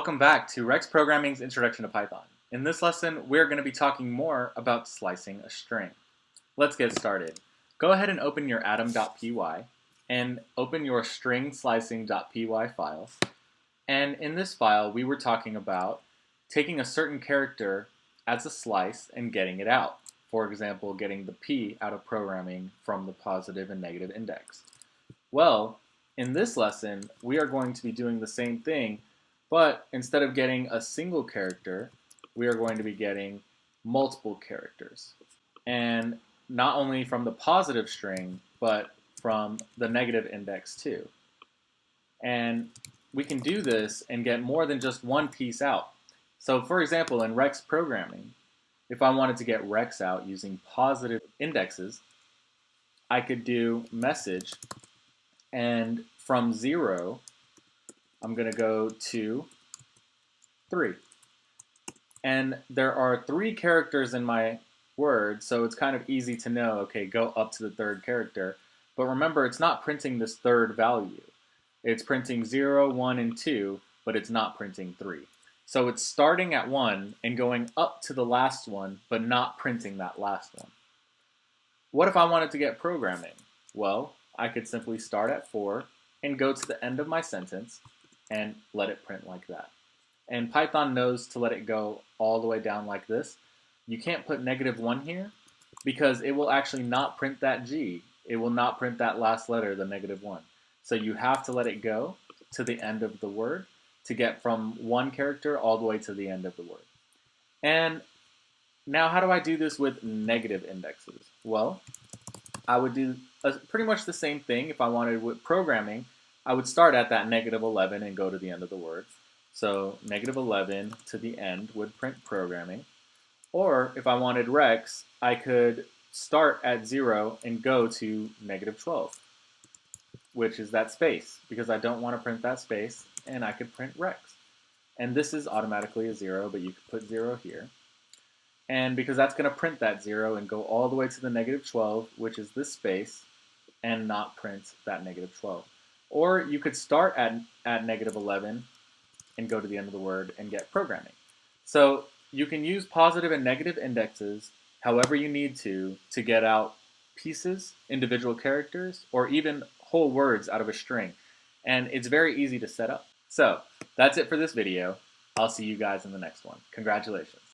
Welcome back to Rex Programming's Introduction to Python. In this lesson, we're going to be talking more about slicing a string. Let's get started. Go ahead and open your atom.py and open your string slicing.py file. And in this file, we were talking about taking a certain character as a slice and getting it out. For example, getting the P out of programming from the positive and negative index. Well, in this lesson, we are going to be doing the same thing, but instead of getting a single character, we are going to be getting multiple characters. And not only from the positive string, but from the negative index too. And we can do this and get more than just one piece out. So for example, in Rex programming, if I wanted to get Rex out using positive indexes, I could do message, and from 0, I'm going to go to 3. And there are 3 characters in my word, so it's kind of easy to know, okay, go up to the 3rd character. But remember, it's not printing this 3rd value. It's printing 0, 1, and 2, but it's not printing 3. So it's starting at 1 and going up to the last one, but not printing that last one. What if I wanted to get programming? Well, I could simply start at 4 and go to the end of my sentence and let it print like that. And Python knows to let it go all the way down like this. You can't put -1 here because it will actually not print that G. It will not print that last letter, the -1. So you have to let it go to the end of the word to get from one character all the way to the end of the word. And now how do I do this with negative indexes? Well, I would do pretty much the same thing. If I wanted with programming, I would start at that -11 and go to the end of the word. So -11 to the end would print programming. Or if I wanted Rex, I could start at 0 and go to -12, which is that space, because I don't want to print that space, and I could print Rex. And this is automatically a 0, but you could put 0 here. And because that's going to print that 0 and go all the way to the -12, which is this space, and not print that -12. Or you could start at -11 and go to the end of the word and get programming. So you can use positive and negative indexes however you need to get out pieces, individual characters, or even whole words out of a string. And it's very easy to set up. So that's it for this video. I'll see you guys in the next one. Congratulations.